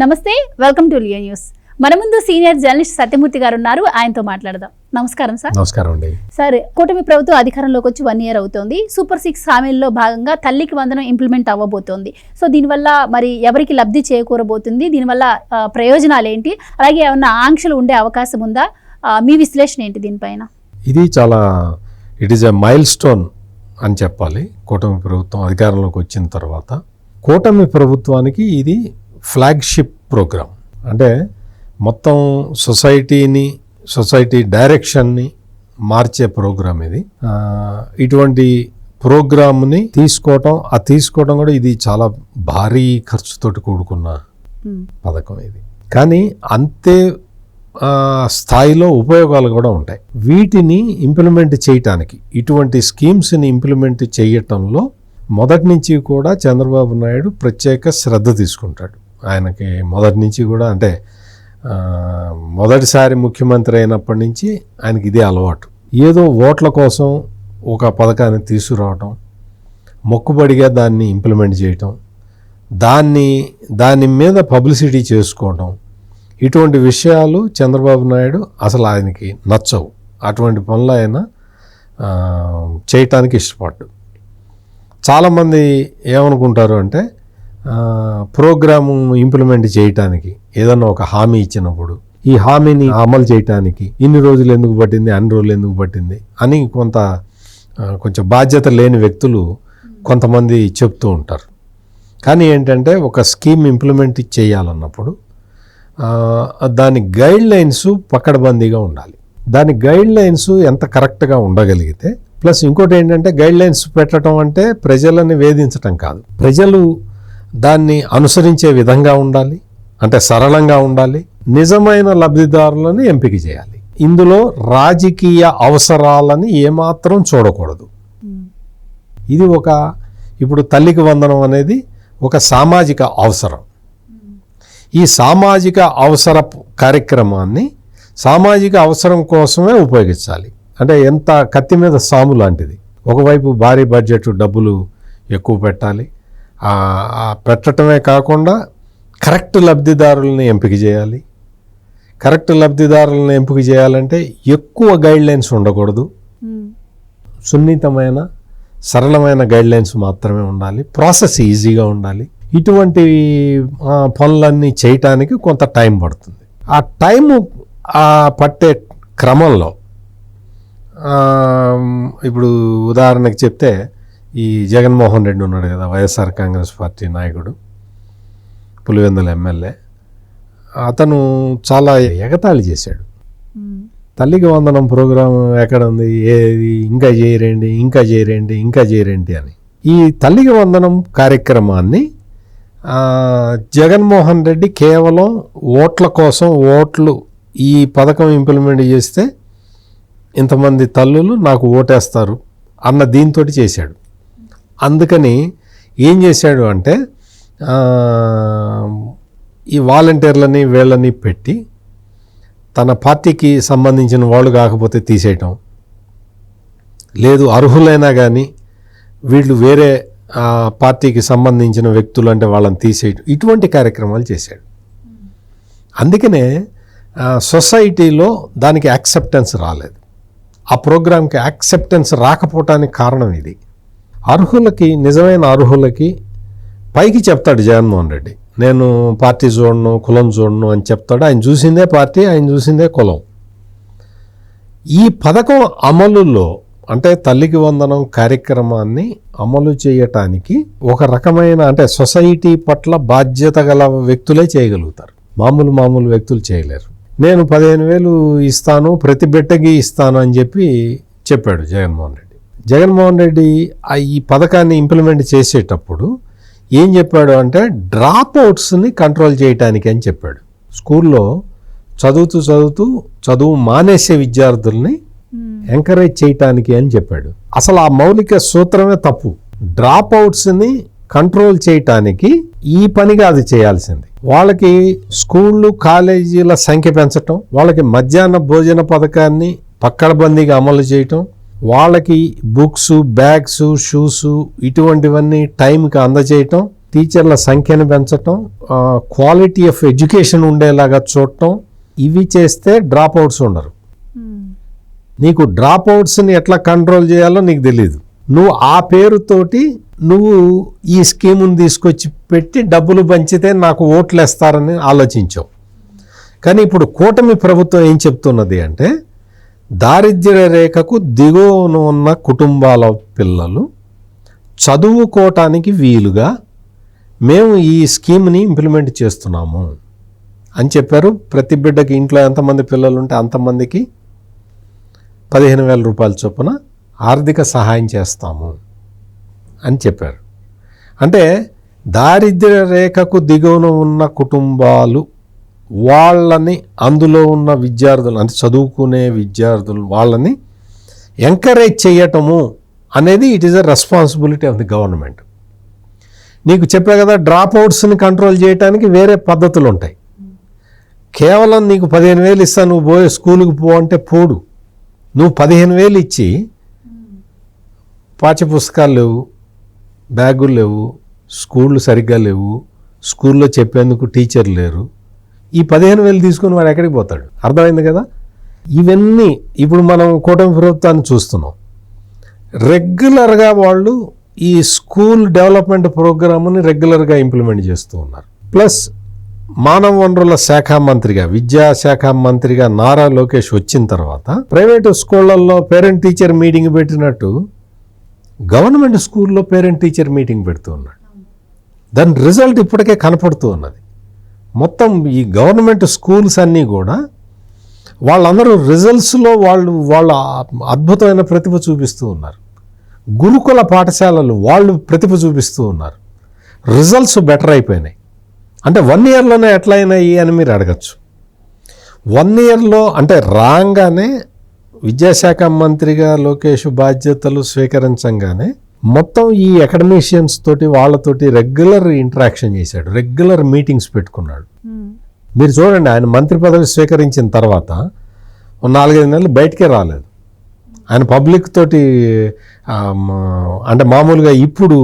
నమస్తే, welcome to Leo news. మన ముందు సీనియర్ జర్నలిస్ట్ సత్యమూర్తి గారు ఉన్నారు. ఆయనతో మాట్లాడదాం. నమస్కారం సార్. నమస్కారం అండి. సార్, కూటమి ప్రభుత్వం అధికారంలోకి వచ్చి 1 year అవుతోంది. సూపర్ 6 హామీల్లో భాగంగా తల్లికి వందనం ఇంప్లిమెంట్ అవ్వబోతోంది. సో దీనివల్ల మరి ఎవరికి లబ్ధి చేకూరబోతుంది, దీనివల్ల ప్రయోజనాలు ఏంటి, అలాగే ఏమన్నా ఆంక్షలు ఉండే అవకాశం ఉందా? మీ విశ్లేషణ ఏంటి దీనిపైన? ఇది it is a mile stone అని చెప్పాలి. కూటమి ప్రభుత్వం అధికారంలోకి వచ్చిన తర్వాత కూటమి ప్రభుత్వానికి ఇది ఫ్లాగ్షిప్ ప్రోగ్రామ్. అంటే మొత్తం సొసైటీ డైరెక్షన్ని మార్చే ప్రోగ్రామ్ ఇది. ఇటువంటి ప్రోగ్రామ్ని తీసుకోవటం కూడా ఇది చాలా భారీ ఖర్చుతోటి కూడుకున్న పథకం ఇది. కానీ అంతే స్థాయిలో ఉపయోగాలు కూడా ఉంటాయి. వీటిని ఇంప్లిమెంట్ చేయటానికి, ఇటువంటి స్కీమ్స్ని ఇంప్లిమెంట్ చేయటంలో మొదటి నుంచి కూడా చంద్రబాబు నాయుడు ప్రత్యేక శ్రద్ధ తీసుకుంటాడు. ఆయనకి మొదటి నుంచి కూడా, అంటే మొదటిసారి ముఖ్యమంత్రి అయినప్పటి నుంచి ఆయనకి ఇదే అలవాటు. ఏదో ఓట్ల కోసం ఒక పథకాన్ని తీసుకురావటం, మొక్కుబడిగా దాన్ని ఇంప్లిమెంట్ చేయటం, దాని మీద పబ్లిసిటీ చేసుకోవటం, ఇటువంటి విషయాలు చంద్రబాబు నాయుడు అసలు ఆయనకి నచ్చవు. అటువంటి పనులు ఆయన చేయటానికి ఇష్టపడ్డు. చాలామంది ఏమనుకుంటారు అంటే, ప్రోగ్రాము ఇంప్లిమెంట్ చేయటానికి ఏదన్నా ఒక హామీ ఇచ్చినప్పుడు ఈ హామీని అమలు చేయటానికి ఇన్ని రోజులు ఎందుకు పట్టింది, అన్ని రోజులు ఎందుకు పట్టింది అని కొంచెం బాధ్యత లేని వ్యక్తులు కొంతమంది చెప్తూ ఉంటారు. కానీ ఏంటంటే, ఒక స్కీమ్ ఇంప్లిమెంట్ చేయాలన్నప్పుడు దాని గైడ్ లైన్స్ పకడ్బందీగా ఉండాలి. దాని గైడ్ లైన్స్ ఎంత కరెక్ట్గా ఉండగలిగితే, ప్లస్ ఇంకోటి ఏంటంటే, గైడ్ లైన్స్ పెట్టడం అంటే ప్రజలని వేధించటం కాదు, ప్రజలు దాన్ని అనుసరించే విధంగా ఉండాలి, అంటే సరళంగా ఉండాలి, నిజమైన లబ్ధిదారులను ఎంపిక చేయాలి. ఇందులో రాజకీయ అవసరాలని ఏమాత్రం చూడకూడదు. ఇది ఇప్పుడు తల్లికి వందనం అనేది ఒక సామాజిక అవసరం. ఈ సామాజిక అవసర కార్యక్రమాన్ని సామాజిక అవసరం కోసమే ఉపయోగించాలి. అంటే ఎంత కత్తి మీద సాము లాంటిది. ఒకవైపు భారీ బడ్జెట్ డబ్బులు ఎక్కువ పెట్టాలి, పెట్టడమే కాకుండా కరెక్ట్ లబ్ధిదారులను ఎంపిక చేయాలి. కరెక్ట్ లబ్ధిదారులను ఎంపిక చేయాలంటే ఎక్కువ గైడ్ లైన్స్ ఉండకూడదు, సున్నితమైన సరళమైన గైడ్ లైన్స్ మాత్రమే ఉండాలి, ప్రాసెస్ ఈజీగా ఉండాలి. ఇటువంటి పనులన్నీ చేయటానికి కొంత టైం పడుతుంది. ఆ టైము పట్టే క్రమంలో ఇప్పుడు ఉదాహరణకి చెప్తే, ఈ జగన్మోహన్ రెడ్డి ఉన్నాడు కదా, వైఎస్ఆర్ కాంగ్రెస్ పార్టీ నాయకుడు, పులివెందుల ఎమ్మెల్యే. అతను చాలా ఎగతాళి చేశాడు. తల్లికి వందనం ప్రోగ్రాం ఎక్కడ ఉంది, ఏది ఇంకా చేయరేంటి అని. ఈ తల్లికి వందనం కార్యక్రమాన్ని జగన్మోహన్ రెడ్డి కేవలం ఓట్ల కోసం, ఈ పథకం ఇంప్లిమెంట్ చేస్తే ఇంతమంది తల్లులు నాకు ఓటేస్తారు అన్న దీంతో చేశాడు. అందుకని ఏం చేశాడు అంటే, ఈ వాలంటీర్లని వీళ్ళని పెట్టి తన పార్టీకి సంబంధించిన వాళ్ళు కాకపోతే తీసేయటం, లేదు అర్హులైనా కానీ వీళ్ళు వేరే పార్టీకి సంబంధించిన వ్యక్తులు అంటే వాళ్ళని తీసేయటం, ఇటువంటి కార్యక్రమాలు చేశాడు. అందుకనే సొసైటీలో దానికి యాక్సెప్టెన్స్ రాలేదు. ఆ ప్రోగ్రాంకి యాక్సెప్టెన్స్ రాకపోవటానికి కారణం ఇది. నిజమైన అర్హులకి పైకి చెప్తాడు జగన్మోహన్ రెడ్డి, నేను పార్టీ చూడను, కులం చూడను అని చెప్తాడు. ఆయన చూసిందే పార్టీ, ఆయన చూసిందే కులం. ఈ పథకం అమలులో, అంటే తల్లికి వందనం కార్యక్రమాన్ని అమలు చేయటానికి ఒక రకమైన, అంటే సొసైటీ పట్ల బాధ్యత గల వ్యక్తులే చేయగలుగుతారు, మామూలు వ్యక్తులు చేయలేరు. నేను 15,000 ఇస్తాను, ప్రతి బిడ్డకి ఇస్తాను అని చెప్పాడు జగన్మోహన్ రెడ్డి. ఈ పథకాన్ని ఇంప్లిమెంట్ చేసేటప్పుడు ఏం చెప్పాడు అంటే, డ్రాప్ అవుట్స్ని కంట్రోల్ చేయటానికి అని చెప్పాడు. స్కూల్లో చదువు మానేసే విద్యార్థుల్ని ఎంకరేజ్ చేయటానికి అని చెప్పాడు. అసలు ఆ మౌలిక సూత్రమే తప్పు. డ్రాప్ అవుట్స్ని కంట్రోల్ చేయటానికి ఈ పనిగా అది చేయాల్సింది. వాళ్ళకి స్కూళ్ళు, కాలేజీల సంఖ్య పెంచటం, వాళ్ళకి మధ్యాహ్న భోజన పథకాన్ని పక్కడబందీగా అమలు చేయటం, వాళ్ళకి బుక్స్, బ్యాగ్స్, షూస్ ఇటువంటివన్నీ టైంకి అందజేయటం, టీచర్ల సంఖ్యను పెంచటం, క్వాలిటీ ఆఫ్ ఎడ్యుకేషన్ ఉండేలాగా చూడటం, ఇవి చేస్తే డ్రాప్ అవుట్స్ ఉండరు. నీకు డ్రాప్ అవుట్స్ని ఎట్లా కంట్రోల్ చేయాలో నీకు తెలియదు. నువ్వు ఆ పేరుతోటి నువ్వు ఈ స్కీముని తీసుకొచ్చి పెట్టి డబ్బులు పంచితే నాకు ఓట్లు వేస్తారని ఆలోచించావు. కానీ ఇప్పుడు కూటమి ప్రభుత్వం ఏం చెప్తున్నది అంటే, దారిద్ర్య రేఖకు దిగువన ఉన్న కుటుంబాల పిల్లలు చదువుకోవటానికి వీలుగా మేము ఈ స్కీమ్ని ఇంప్లిమెంట్ చేస్తున్నాము అని చెప్పారు. ప్రతి బిడ్డకి ఇంట్లో ఎంతమంది పిల్లలు ఉంటే అంతమందికి 15,000 రూపాయల చొప్పున ఆర్థిక సహాయం చేస్తాము అని చెప్పారు. అంటే దారిద్ర్య రేఖకు దిగువన ఉన్న కుటుంబాలు వాళ్ళని, అందులో ఉన్న విద్యార్థులు అంటే చదువుకునే విద్యార్థులు వాళ్ళని ఎంకరేజ్ చేయటము అనేది it is a responsibility of the government. నీకు చెప్పా కదా, డ్రాప్ అవుట్స్ని కంట్రోల్ చేయడానికి వేరే పద్ధతులు ఉంటాయి. కేవలం నీకు 15,000 ఇస్తా, నువ్వు పోయే స్కూల్కి పో అంటే పోడు. నువ్వు 15,000 ఇచ్చి పాఠ్య పుస్తకాలు లేవు, బ్యాగులు లేవు, స్కూళ్ళు సరిగ్గా లేవు, స్కూల్లో చెప్పేందుకు టీచర్ లేరు, ఈ 15,000 తీసుకుని వాడు ఎక్కడికి పోతాడు? అర్థమైంది కదా. ఇవన్నీ ఇప్పుడు మనం కూటమి ప్రభుత్వాన్ని చూస్తున్నాం. రెగ్యులర్గా వాళ్ళు ఈ స్కూల్ డెవలప్మెంట్ ప్రోగ్రామ్ని రెగ్యులర్గా ఇంప్లిమెంట్ చేస్తూ ఉన్నారు. ప్లస్ మానవ వనరుల శాఖ మంత్రిగా, విద్యాశాఖ మంత్రిగా నారా లోకేష్ వచ్చిన తర్వాత ప్రైవేటు స్కూళ్ళల్లో పేరెంట్ టీచర్ మీటింగ్ పెట్టినట్టు గవర్నమెంట్ స్కూల్లో పేరెంట్ టీచర్ మీటింగ్ పెడుతూ ఉన్నాడు. దాని రిజల్ట్ ఇప్పటికే కనపడుతూ ఉన్నది. మొత్తం ఈ గవర్నమెంట్ స్కూల్స్ అన్నీ కూడా వాళ్ళందరూ రిజల్ట్స్లో వాళ్ళ అద్భుతమైన ప్రతిభ చూపిస్తూ ఉన్నారు. గురుకుల పాఠశాలలు వాళ్ళు ప్రతిభ చూపిస్తూ ఉన్నారు. రిజల్ట్స్ బెటర్ అయిపోయినాయి. అంటే 1 ఇయర్లోనే ఎట్లా అయినాయి అని మీరు అడగచ్చు. 1 ఇయర్లో అంటే రాగానే విద్యాశాఖ మంత్రిగా లోకేష్ బాధ్యతలు స్వీకరించంగానే మొత్తం ఈ అకాడమిషియన్స్ తోటి వాళ్ళతోటి రెగ్యులర్ ఇంటరాక్షన్ చేశాడు, రెగ్యులర్ మీటింగ్స్ పెట్టుకున్నాడు. మీరు చూడండి, ఆయన మంత్రి పదవి స్వీకరించిన తర్వాత 4-5 నెలలు బయటికే రాలేదు. ఆయన పబ్లిక్ తోటి అంటే మామూలుగా ఇప్పుడు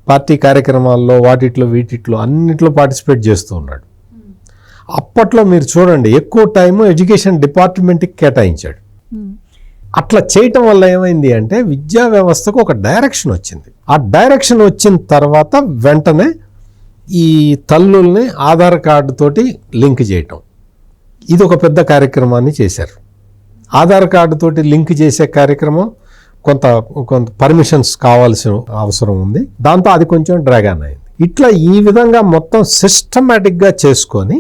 పార్టీ కార్యక్రమాల్లో వాటిట్లో వీటిట్లో అన్నిట్లో పార్టిసిపేట్ చేస్తూ ఉన్నాడు. అప్పట్లో మీరు చూడండి, ఎక్కువ టైము ఎడ్యుకేషన్ డిపార్ట్మెంట్కి కేటాయించాడు. అట్లా చేయటం వల్ల ఏమైంది అంటే విద్యా వ్యవస్థకు ఒక డైరెక్షన్ వచ్చింది. ఆ డైరెక్షన్ వచ్చిన తర్వాత వెంటనే ఈ తల్లుల్ని ఆధార్ కార్డు తోటి లింక్ చేయటం, ఇది ఒక పెద్ద కార్యక్రమాన్ని చేశారు. ఆధార్ కార్డు తోటి లింక్ చేసే కార్యక్రమం కొంత పర్మిషన్స్ కావాల్సిన అవసరం ఉంది. దాంతో అది కొంచెం డ్రాగన్ అయింది. ఇట్లా ఈ విధంగా మొత్తం సిస్టమేటిక్గా చేసుకొని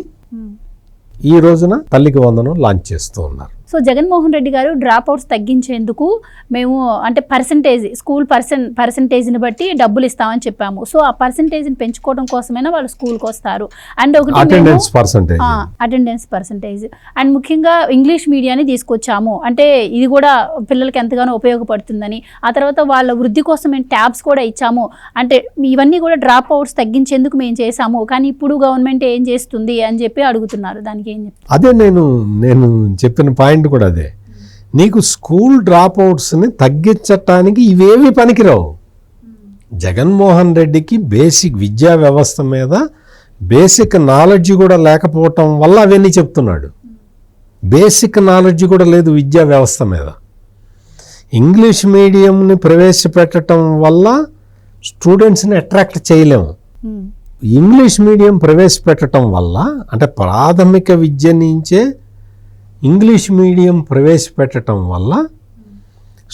ఈ రోజున తల్లికి వందనం లాంచ్ చేస్తూ ఉన్నారు. సో జగన్మోహన్ రెడ్డి గారు డ్రాప్ అవుట్స్ తగ్గించేందుకు మేము అంటే స్కూల్ పర్సంటేజ్ని బట్టి డబ్బులు ఇస్తామని చెప్పాము. సో ఆ పర్సంటేజ్ని పెంచుకోవడం కోసమైనా వాళ్ళు స్కూల్కి వస్తారు. అండ్ ఒకటి అటెండెన్స్ పర్సంటేజ్ అండ్ ముఖ్యంగా ఇంగ్లీష్ మీడియాని తీసుకొచ్చాము, అంటే ఇది కూడా పిల్లలకి ఎంతగానో ఉపయోగపడుతుందని. ఆ తర్వాత వాళ్ళ వృద్ధి కోసం మేము ట్యాబ్స్ కూడా ఇచ్చాము. అంటే ఇవన్నీ కూడా డ్రాప్ అవుట్స్ తగ్గించేందుకు మేము చేశాము, కానీ ఇప్పుడు గవర్నమెంట్ ఏం చేస్తుంది అని చెప్పి అడుగుతున్నారు. దానికి ఏం చెప్తారు? అదే నేను చెప్పిన పాయింట్ కూడా అదే. నీకు స్కూల్ డ్రాప్ అవుట్స్ని తగ్గించటానికి ఇవేవి పనికిరావు. జగన్మోహన్ రెడ్డికి బేసిక్ విద్యా వ్యవస్థ మీద బేసిక్ నాలెడ్జ్ కూడా లేకపోవటం వల్ల అవన్నీ చెప్తున్నాడు. బేసిక్ నాలెడ్జ్ కూడా లేదు విద్యా వ్యవస్థ మీద. ఇంగ్లీష్ మీడియంని ప్రవేశపెట్టడం వల్ల స్టూడెంట్స్ని అట్రాక్ట్ చేయలేము. ఇంగ్లీష్ మీడియం ప్రవేశపెట్టడం వల్ల అంటే ప్రాథమిక విద్య నుంచే ఇంగ్లీష్ మీడియం ప్రవేశపెట్టడం వల్ల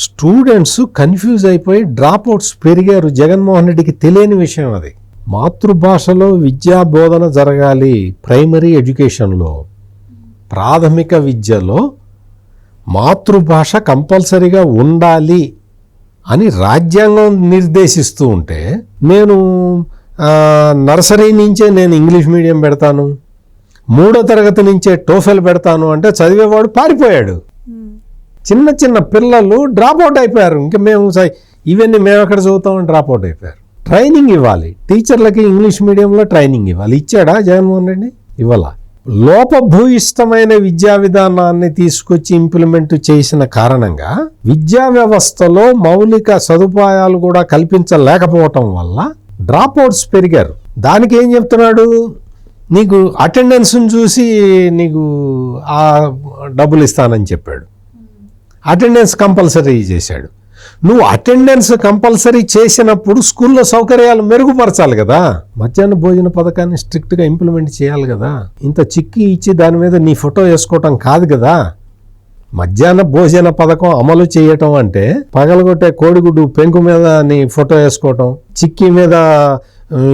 స్టూడెంట్స్ కన్ఫ్యూజ్ అయిపోయి డ్రాప్ అవుట్స్ పెరిగారు. జగన్మోహన్ రెడ్డికి తెలియని విషయం అది. మాతృభాషలో విద్యా బోధన జరగాలి. ప్రైమరీ ఎడ్యుకేషన్లో, ప్రాథమిక విద్యలో మాతృభాష కంపల్సరీగా ఉండాలి అని రాజ్యాంగం నిర్దేశిస్తూ ఉంటే నేను నర్సరీ నుంచే నేను ఇంగ్లీష్ మీడియం పెడతాను, 3వ తరగతి నుంచే టోఫెల్ పెడతాను అంటే చదివేవాడు పారిపోయాడు. చిన్న చిన్న పిల్లలు డ్రాప్ అవుట్ అయిపోయారు. ఇంకా ఇవన్నీ మేము ఎక్కడ చదువుతామని డ్రాప్ అవుట్ అయిపోయారు. ట్రైనింగ్ ఇవ్వాలి టీచర్లకి, ఇంగ్లీష్ మీడియంలో ట్రైనింగ్ ఇవ్వాలి. ఇచ్చాడా జగన్మోహన్ రెడ్డి? ఇవ్వాల. లోపభూయిష్టమైన విద్యా విధానాన్ని తీసుకొచ్చి ఇంప్లిమెంట్ చేసిన కారణంగా విద్యా వ్యవస్థలో మౌలిక సదుపాయాలు కూడా కల్పించలేకపోవటం వల్ల డ్రాప్ అవుట్స్ పెరిగారు. దానికి ఏం చెప్తున్నాడు, నీకు అటెండెన్స్ని చూసి నీకు ఆ డబ్బులు ఇస్తానని చెప్పాడు. అటెండెన్స్ కంపల్సరీ చేశాడు. నువ్వు అటెండెన్స్ కంపల్సరీ చేసినప్పుడు స్కూల్లో సౌకర్యాలు మెరుగుపరచాలి కదా. మధ్యాహ్న భోజన పథకాన్ని స్ట్రిక్ట్గా ఇంప్లిమెంట్ చేయాలి కదా. ఇంత చిక్కి ఇచ్చి దాని మీద నీ ఫోటో వేసుకోవటం కాదు కదా. మధ్యాహ్న భోజన పథకం అమలు చేయటం అంటే పగలగొట్టే కోడిగుడ్డు పెంకు మీద నీ ఫోటో వేసుకోవటం, చిక్కీ మీద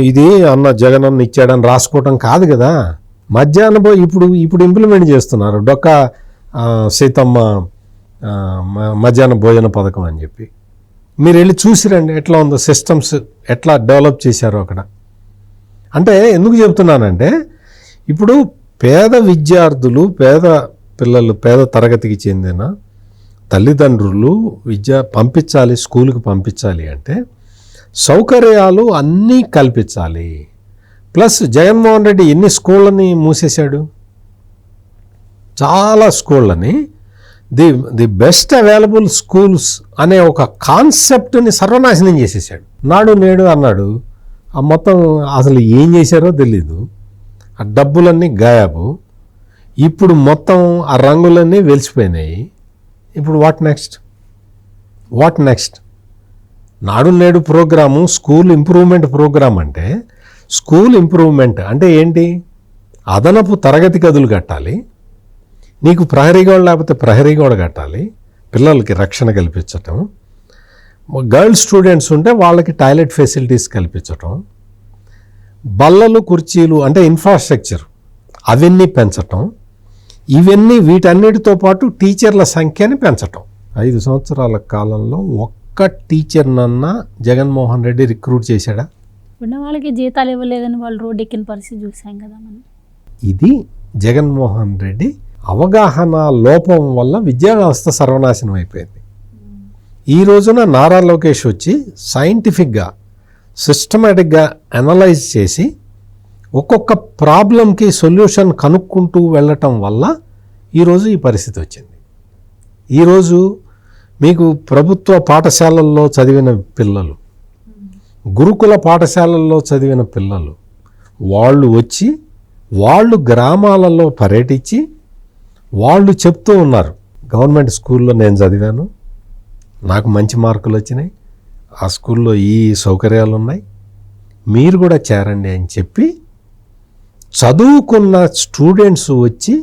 ఇది అన్న జగన్ అన్న ఇచ్చాడని రాసుకోవటం కాదు కదా. మధ్యాహ్న ఇప్పుడు ఇంప్లిమెంట్ చేస్తున్నారు డొక్క సీతమ్మ మధ్యాహ్న భోజన పథకం అని చెప్పి. మీరు వెళ్ళి చూసిరండి ఎట్లా ఉందో, సిస్టమ్స్ ఎట్లా డెవలప్ చేశారో అక్కడ. అంటే ఎందుకు చెప్తున్నానంటే ఇప్పుడు పేద విద్యార్థులు, పేద పిల్లలు, పేద తరగతికి చెందిన తల్లిదండ్రులు పంపించాలి, స్కూల్కి పంపించాలి అంటే సౌకర్యాలు అన్నీ కల్పించాలి. ప్లస్ జగన్మోహన్ రెడ్డి ఎన్ని స్కూళ్ళని మూసేశాడు, చాలా స్కూళ్ళని. ది బెస్ట్ అవైలబుల్ స్కూల్స్ అనే ఒక కాన్సెప్ట్ని సర్వనాశనం చేసేసాడు. నాడు నేడు అన్నాడు, ఆ మొత్తం అసలు ఏం చేశారో తెలీదు. ఆ డబ్బులన్నీ గాయాబు. ఇప్పుడు మొత్తం ఆ రంగులన్నీ వెలిసిపోయినాయి. ఇప్పుడు వాట్ నెక్స్ట్? నాడు నేడు ప్రోగ్రాము స్కూల్ ఇంప్రూవ్మెంట్ ప్రోగ్రామ్ అంటే, స్కూల్ ఇంప్రూవ్మెంట్ అంటే ఏంటి? అదనపు తరగతి గదులు కట్టాలి, నీకు ప్రహరీ గోడ లేకపోతే ప్రహరీ గోడ కట్టాలి, పిల్లలకి రక్షణ కల్పించటం, గర్ల్స్ స్టూడెంట్స్ ఉంటే వాళ్ళకి టాయిలెట్ ఫెసిలిటీస్ కల్పించటం, బల్లలు కుర్చీలు అంటే ఇన్ఫ్రాస్ట్రక్చర్ అవన్నీ పెంచటం, ఇవన్నీ వీటన్నిటితో పాటు టీచర్ల సంఖ్యని పెంచటం. 5 సంవత్సరాల కాలంలో ఒక్క టీచర్నన్నా జగన్మోహన్ రెడ్డి రిక్రూట్ చేశాడా? ఉన్న వాళ్ళకి జీతాలు ఇవ్వలేదని వాళ్ళు రోడ్డు ఎక్కిన పరిస్థితి చూసాం కదా మనం. ఇది జగన్మోహన్ రెడ్డి అవగాహన లోపం వల్ల విద్యా వ్యవస్థ సర్వనాశనం అయిపోయింది. ఈ రోజున నారా లోకేష్ వచ్చి సైంటిఫిక్గా, సిస్టమేటిక్గా అనలైజ్ చేసి ఒక్కొక్క ప్రాబ్లంకి సొల్యూషన్ కనుక్కుంటూ వెళ్ళటం వల్ల ఈరోజు ఈ పరిస్థితి వచ్చింది. ఈరోజు మీకు ప్రభుత్వ పాఠశాలల్లో చదివిన పిల్లలు, గురుకుల పాఠశాలల్లో చదివిన పిల్లలు వాళ్ళు వచ్చి వాళ్ళు గ్రామాలలో పర్యటించి వాళ్ళు చెప్తూ ఉన్నారు, గవర్నమెంట్ స్కూల్లో నేను చదివాను, నాకు మంచి మార్కులు వచ్చినాయి, ఆ స్కూల్లో ఈ సౌకర్యాలు ఉన్నాయి, మీరు కూడా చేరండి అని చెప్పి చదువుకున్న స్టూడెంట్స్ వచ్చి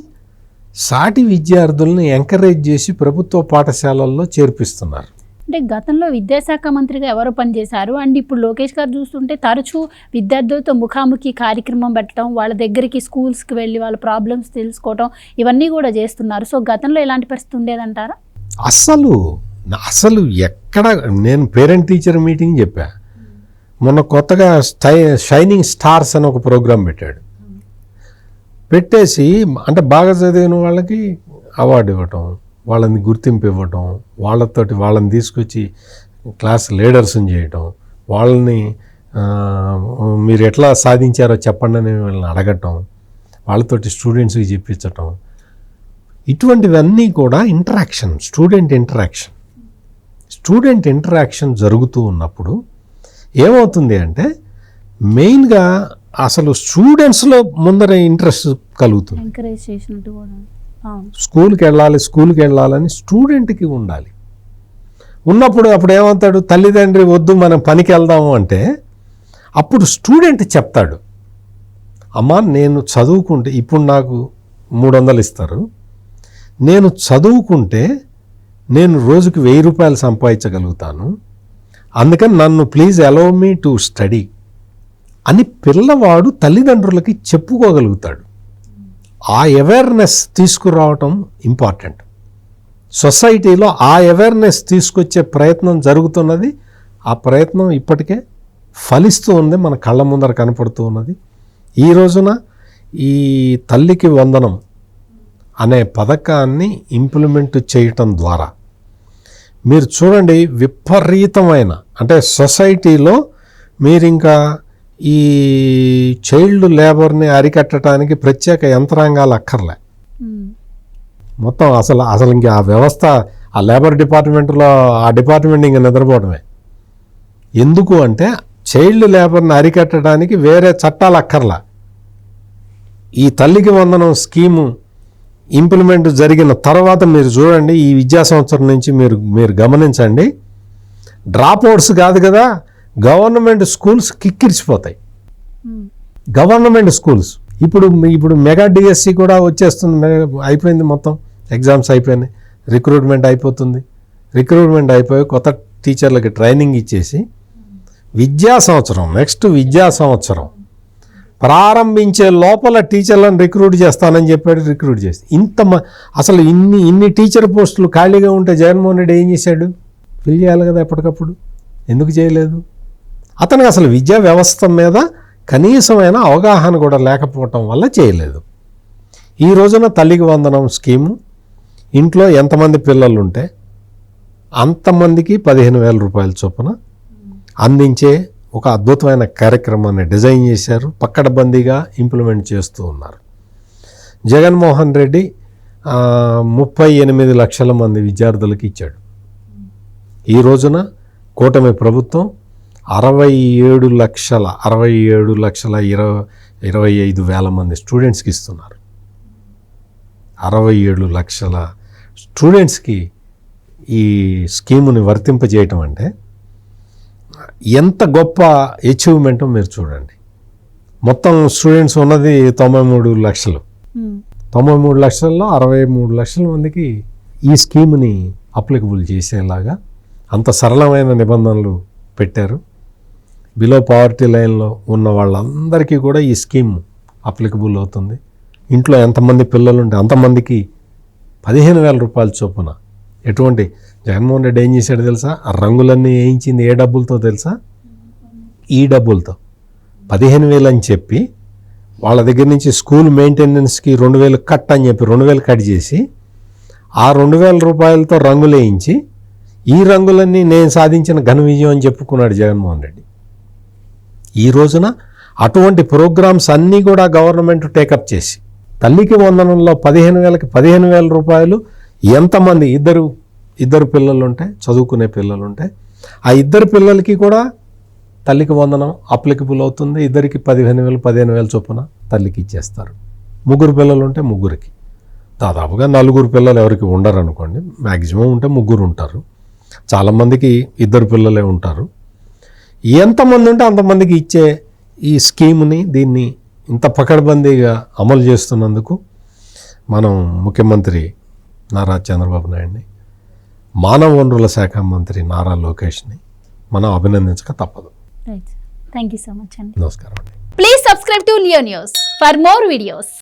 సాటి విద్యార్థులను ఎంకరేజ్ చేసి ప్రభుత్వ పాఠశాలల్లో చేర్పిస్తున్నారు. అంటే గతంలో విద్యాశాఖ మంత్రిగా ఎవరు పనిచేశారు అండ్ ఇప్పుడు లోకేష్ గారు చూస్తుంటే తరచూ విద్యార్థులతో ముఖాముఖి కార్యక్రమం పెట్టడం, వాళ్ళ దగ్గరికి స్కూల్స్కి వెళ్ళి వాళ్ళ ప్రాబ్లమ్స్ తెలుసుకోవడం, ఇవన్నీ కూడా చేస్తున్నారు. సో గతంలో ఎలాంటి పరిస్థితి ఉండేదంటారా? అసలు ఎక్కడ నేను పేరెంట్ టీచర్ మీటింగ్ చెప్పా. మొన్న కొత్తగా షైనింగ్ స్టార్స్ అని ఒక ప్రోగ్రాం పెట్టేసి అంటే బాగా చదివిన వాళ్ళకి అవార్డు ఇవ్వటం, వాళ్ళని గుర్తింపు ఇవ్వటం, వాళ్ళని తీసుకొచ్చి క్లాస్ లీడర్స్ని చేయటం, వాళ్ళని మీరు ఎట్లా సాధించారో చెప్పండి అని వాళ్ళని అడగటం, వాళ్ళతోటి స్టూడెంట్స్కి చెప్పించటం, ఇటువంటివన్నీ కూడా స్టూడెంట్ ఇంటరాక్షన్ జరుగుతూ ఉన్నప్పుడు ఏమవుతుంది అంటే మెయిన్గా అసలు స్టూడెంట్స్లో ముందర ఇంట్రెస్ట్ కలుగుతుంది. ఎంకరేజ్ చేసినట్టు కూడా స్కూల్కి వెళ్ళాలని స్టూడెంట్కి ఉండాలి. ఉన్నప్పుడు అప్పుడు ఏమంటాడు, తల్లిదండ్రి వద్దు మనం పనికి వెళ్దాము అంటే అప్పుడు స్టూడెంట్ చెప్తాడు, అమ్మా నేను చదువుకుంటే ఇప్పుడు నాకు 300 ఇస్తారు, నేను చదువుకుంటే నేను రోజుకి 1000 రూపాయలు సంపాదించగలుగుతాను, అందుకని నన్ను please allow me to study అని పిల్లవాడు తల్లిదండ్రులకి చెప్పుకోగలుగుతాడు. ఆ అవేర్నెస్ తీసుకురావటం ఇంపార్టెంట్. సొసైటీలో ఆ అవేర్నెస్ తీసుకొచ్చే ప్రయత్నం జరుగుతున్నది. ఆ ప్రయత్నం ఇప్పటికే ఫలిస్తూ ఉంది, మన కళ్ళ ముందర కనపడుతూ ఉన్నది. ఈ రోజున ఈ తల్లికి వందనం అనే పథకాన్ని ఇంప్లిమెంట్ చేయటం ద్వారా మీరు చూడండి, విపరీతమైన అంటే సొసైటీలో మీరు ఇంకా ఈ చైల్డ్ లేబర్ని అరికట్టడానికి ప్రత్యేక యంత్రాంగాలు అక్కర్లే. మొత్తం అసలు ఇంకా ఆ వ్యవస్థ, ఆ లేబర్ డిపార్ట్మెంట్లో ఆ డిపార్ట్మెంట్ ఇంకా నిద్రపోవడమే. ఎందుకు అంటే చైల్డ్ లేబర్ని అరికట్టడానికి వేరే చట్టాలు అక్కర్లా. ఈ తల్లికి వందనం స్కీము ఇంప్లిమెంట్ జరిగిన తర్వాత మీరు చూడండి, ఈ విద్యా సంవత్సరం నుంచి మీరు గమనించండి, డ్రాప్ అవుట్స్ కాదు కదా, గవర్నమెంట్ స్కూల్స్ కిక్కిరిచిపోతాయి. గవర్నమెంట్ స్కూల్స్ ఇప్పుడు మెగా డిఎస్సి కూడా వచ్చేస్తుంది, అయిపోయింది, మొత్తం ఎగ్జామ్స్ అయిపోయినాయి, రిక్రూట్మెంట్ అయిపోతుంది. రిక్రూట్మెంట్ అయిపోయి కొత్త టీచర్లకి ట్రైనింగ్ ఇచ్చేసి నెక్స్ట్ విద్యా సంవత్సరం ప్రారంభించే లోపల టీచర్లను రిక్రూట్ చేస్తానని చెప్పాడు. రిక్రూట్ చేసి అసలు ఇన్ని టీచర్ పోస్టులు ఖాళీగా ఉంటే జగన్మోహన్ రెడ్డి ఏం చేశాడు? ఫిల్ చేయాలి కదా ఎప్పటికప్పుడు. ఎందుకు చేయలేదు? అతనికి అసలు విద్యా వ్యవస్థ మీద కనీసమైన అవగాహన కూడా లేకపోవటం వల్ల చేయలేదు. ఈ రోజున తల్లికి వందనం స్కీము, ఇంట్లో ఎంతమంది పిల్లలు ఉంటే అంతమందికి 15,000 రూపాయల చొప్పున అందించే ఒక అద్భుతమైన కార్యక్రమాన్ని డిజైన్ చేశారు. పక్కడబందీగా ఇంప్లిమెంట్ చేస్తూ ఉన్నారు. జగన్మోహన్ రెడ్డి 38 లక్షల మంది విద్యార్థులకు ఇచ్చాడు. ఈ రోజున కూటమి ప్రభుత్వం 67,25,000 మంది స్టూడెంట్స్కి ఇస్తున్నారు. 67 లక్షల స్టూడెంట్స్కి ఈ స్కీముని వర్తింపజేయటం అంటే ఎంత గొప్ప అచీవ్మెంటో మీరు చూడండి. మొత్తం స్టూడెంట్స్ ఉన్నది 93 లక్షలు. 93 లక్షల్లో 63 లక్షల మందికి ఈ స్కీమ్ని అప్లికబుల్ చేసేలాగా అంత సరళమైన నిబంధనలు పెట్టారు. బిలో పావర్టీ లైన్లో ఉన్న వాళ్ళందరికీ కూడా ఈ స్కీమ్ అప్లికబుల్ అవుతుంది. ఇంట్లో ఎంతమంది పిల్లలు ఉంటే అంతమందికి 15,000 రూపాయల చొప్పున. ఎటువంటి జగన్మోహన్ రెడ్డి ఏం చేశాడు తెలుసా? ఆ రంగులన్నీ వేయించింది ఏ డబ్బులతో తెలుసా? ఈ డబ్బులతో 15,000 అని చెప్పి వాళ్ళ దగ్గర నుంచి స్కూల్ మెయింటెనెన్స్కి 2,000 కట్ అని చెప్పి 2,000 కట్ చేసి ఆ 2,000 రూపాయలతో రంగులు వేయించి ఈ రంగులన్నీ నేను సాధించిన ఘన విజయం అని చెప్పుకున్నాడు జగన్మోహన్ రెడ్డి. ఈ రోజున అటువంటి ప్రోగ్రామ్స్ అన్నీ కూడా గవర్నమెంట్ టేకప్ చేసి తల్లికి వందనంలో 15,000కి 15,000 రూపాయలు ఎంతమంది ఇద్దరు పిల్లలు ఉంటే, చదువుకునే పిల్లలు ఉంటే ఆ ఇద్దరు పిల్లలకి కూడా తల్లికి వందనం అప్లికబుల్ అవుతుంది. ఇద్దరికి 15,000 చొప్పున తల్లికి ఇచ్చేస్తారు. ముగ్గురు పిల్లలు ఉంటే ముగ్గురికి, దాదాపుగా 4 పిల్లలు ఎవరికి ఉండరు అనుకోండి, మ్యాక్సిమం ఉంటే 3 ఉంటారు. చాలామందికి 2 పిల్లలే ఉంటారు. ఎంతమంది ఉంటే అంతమందికి ఇచ్చే ఈ స్కీమ్ని, దీన్ని ఇంత పకడ్బందీగా అమలు చేస్తున్నందుకు మనం ముఖ్యమంత్రి నారా చంద్రబాబు నాయుడిని, మానవ వనరుల శాఖ మంత్రి నారా లోకేష్ని మనం అభినందించక తప్పదు. థ్యాంక్ యూ సో మచ్ అండి. నమస్కారం అండి. Please subscribe to Leo news for more videos.